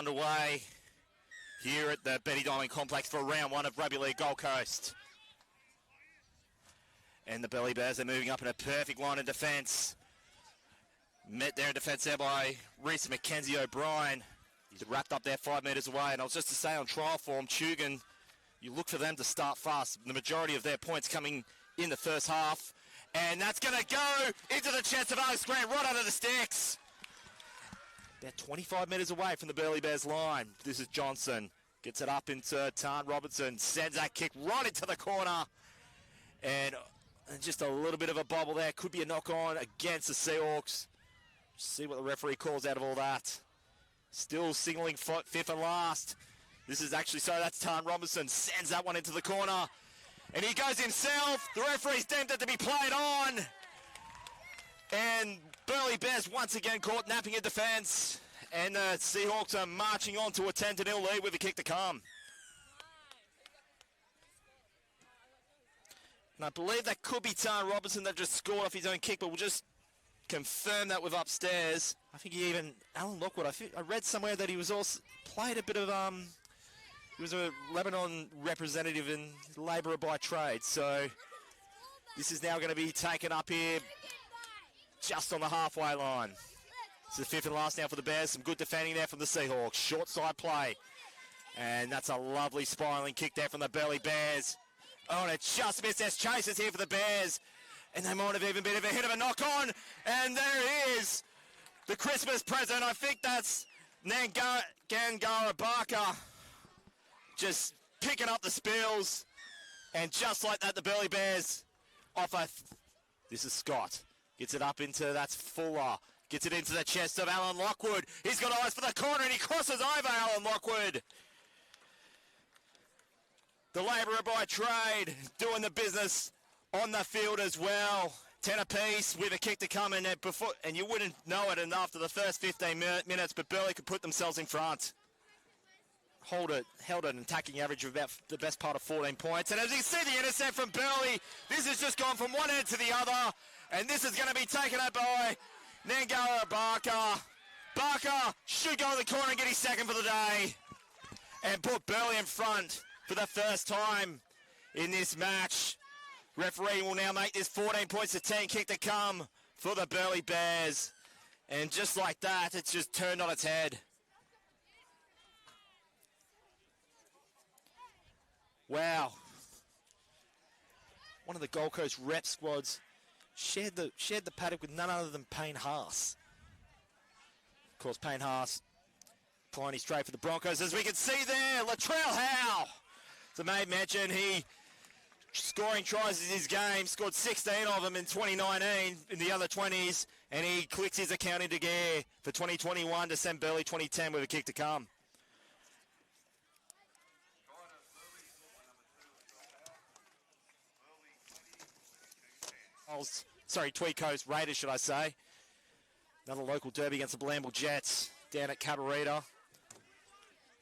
underway here at the Betty Diamond Complex for round one of Rugby League Gold Coast. And the Burleigh Bears are moving up in a perfect line of defence. Met there in defence there by Reese Mackenzie O'Brien. He's wrapped up there 5 metres away. And I was just to say on trial form, Tugun, you look for them to start fast. The majority of their points coming in the first half. And that's going to go into the chest of Alex Grant, right under the sticks. About 25 metres away from the Burleigh Bears line. This is Johnson. Gets it up into Tan Robertson. Sends that kick right into the corner. And just a little bit of a bobble there. Could be a knock-on against the Seahawks. See what the referee calls out of all that. Still signalling fifth and last. This is actually, so that's Tan Robertson. Sends that one into the corner. And he goes himself. The referee's deemed it to be played on. And Burleigh Bears once again caught napping in defence. And the Seahawks are marching on to a 10-0 lead with a kick to come. And I believe that could be Tan Robertson that just scored off his own kick, but we'll just confirm that with upstairs. I think he even, Alan Lockwood, I read somewhere that he was also played a bit of, he was a Lebanon representative and labourer by trade. So this is now going to be taken up here just on the halfway line. It's the fifth and last now for the Bears. Some good defending there from the Seahawks. Short side play. And that's a lovely spiralling kick there from the Burleigh Bears. Oh, and it just missed. There's chases here for the Bears. And they might have even been a hit of a knock-on. And there it is. The Christmas present. I think that's Gangara Barker just picking up the spills. And just like that, the Burleigh Bears offer. This is Scott. Gets it up into, that's Fuller. Gets it into the chest of Alan Lockwood. He's got eyes for the corner and he crosses over Alan Lockwood. The labourer by trade doing the business on the field as well. 10 apiece with a kick to come in there before, and you wouldn't know it and after the first 15 minutes, but Burleigh could put themselves in front. Held an attacking average of about the best part of 14 points. And as you see the intercept from Burleigh, this has just gone from one end to the other. And this is going to be taken up by Nangara Barker. Barker should go to the corner and get his second for the day. And put Burleigh in front for the first time in this match. Referee will now make this 14 points to 10 kick to come for the Burleigh Bears. And just like that, it's just turned on its head. Wow. One of the Gold Coast rep squads shared the paddock with none other than Payne Haas. Of course, Payne Haas playing straight for the Broncos. As we can see there, Latrell Howe. As I made mention, he scoring tries in his game, scored 16 of them in 2019 in the other 20s, and he clicks his account into gear for 2021 to send Burleigh 2010 with a kick to come. Tweed Coast Raiders, should I say. Another local derby against the Blamble Jets down at Cabarita.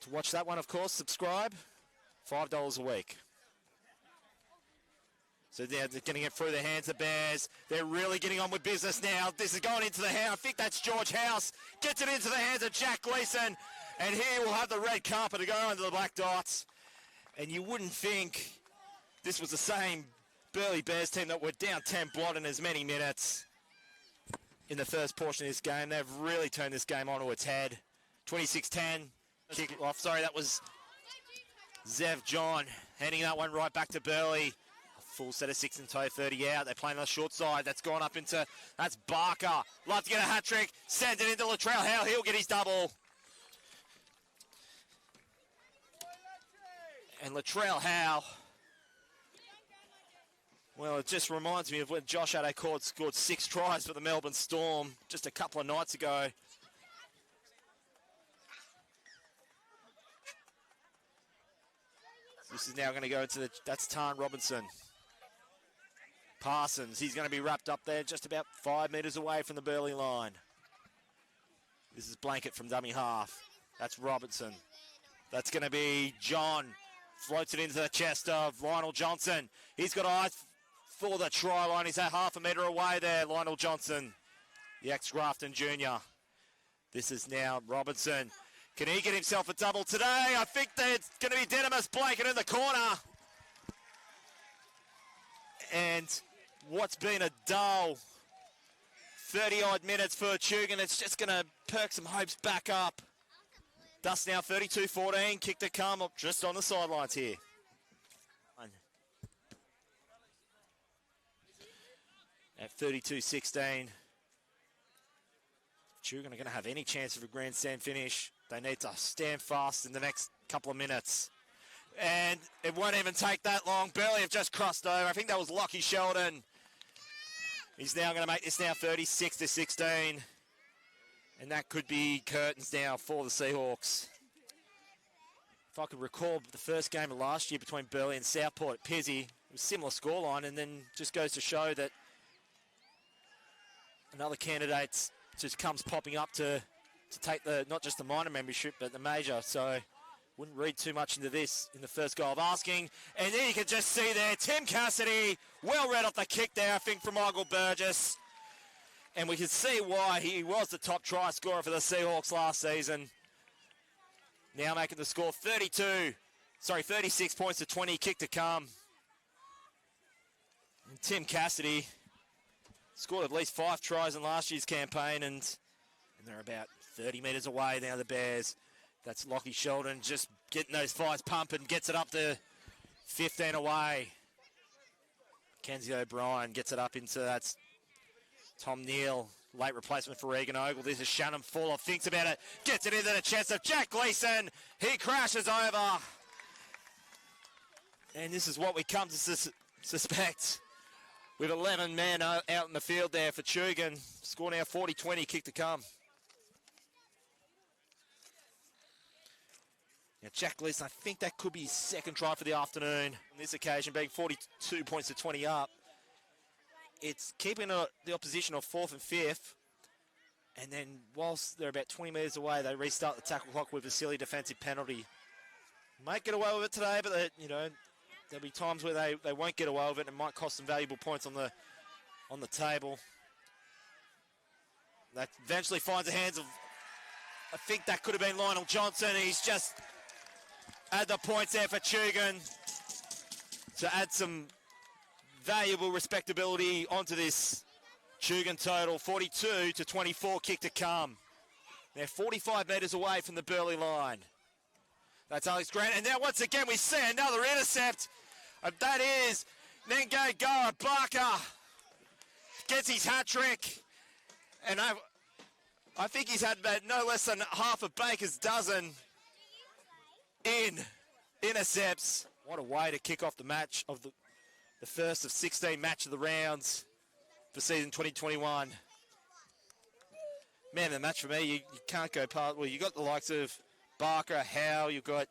To watch that one, of course, subscribe. $5 a week. So they're getting it through the hands of the Bears. They're really getting on with business now. This is going into the hand. I think that's George House. Gets it into the hands of Jack Gleason. And here we'll have the red carpet to go under the black dots. And you wouldn't think this was the same Burleigh Bears team that were down 10 blot in as many minutes in the first portion of this game. They've really turned this game onto its head. 26-10. Kick off. Sorry, that was Zev John handing that one right back to Burleigh. A full set of 6 and toe, 30 out. They're playing on the short side. That's gone up into, that's Barker. Love to get a hat trick. Sends it into Latrell Howe. He'll get his double. And Latrell Howe, well, it just reminds me of when Josh Addo scored 6 tries for the Melbourne Storm just a couple of nights ago. This is now going to go into that's Tan Robinson. Parsons, he's going to be wrapped up there just about 5 metres away from the Burleigh line. This is Blanket from dummy half. That's Robertson. That's going to be John. Floats it into the chest of Lionel Johnson. He's got eyes for the try line. He's at half a metre away there, Lionel Johnson, the ex-Grafton junior. This is now Robinson. Can he get himself a double today? I think that it's going to be Didymus Blanket in the corner. And what's been a dull 30-odd minutes for Tugun, it's just going to perk some hopes back up. Thus now 32-14, kick to come up just on the sidelines here. At 32-16, Tugun are going to have any chance of a grandstand finish. They need to stand fast in the next couple of minutes. And it won't even take that long. Burleigh have just crossed over. I think that was Lockie Sheldon. He's now going to make this now 36-16. And that could be curtains now for the Seahawks. If I could recall the first game of last year between Burleigh and Southport at Pizzy, it was a similar scoreline, and then just goes to show that another candidate just comes popping up to take the not just the minor membership but the major. So wouldn't read too much into this in the first goal of asking. And then you can just see there Tim Cassidy, well read off the kick there, I think, from Michael Burgess. And we can see why he was the top try scorer for the Seahawks last season. Now making the score 36 points to 20, kick to come. And Tim Cassidy scored at least 5 tries in last year's campaign, and they're about 30 metres away now, the Bears. That's Lockie Sheldon just getting those fires pumping, gets it up to 15 away. Kenzie O'Brien gets it up into that's Tom Neal, late replacement for Regan Ogle. This is Shannon Fuller, thinks about it, gets it into the chest of Jack Gleeson. He crashes over. And this is what we come to suspect. With 11 men out in the field there for Tugun. Score now 40-20, kick to come. Now Jack Gleeson, I think that could be his second try for the afternoon. On this occasion, being 42 points to 20 up. It's keeping the opposition of 4th and 5th. And then whilst they're about 20 metres away, they restart the tackle clock with a silly defensive penalty. Might get away with it today, but there'll be times where they won't get away with it and it might cost them valuable points on the table. That eventually finds the hands of, I think that could have been Lionel Johnson. He's just had the points there for Tugun to add some valuable respectability onto this Tugun total. 42-24, kick to come. They're 45 metres away from the Burleigh line. That's Alex Grant. And now once again we see another intercept. That is Nenge Gara Barker. Gets his hat trick. And I think he's had about no less than half a baker's dozen in intercepts. What a way to kick off the match of the first of 16 match of the rounds for season 2021. Man of the match for me, you can't go past. Well, you got the likes of Barker, Howe, you've got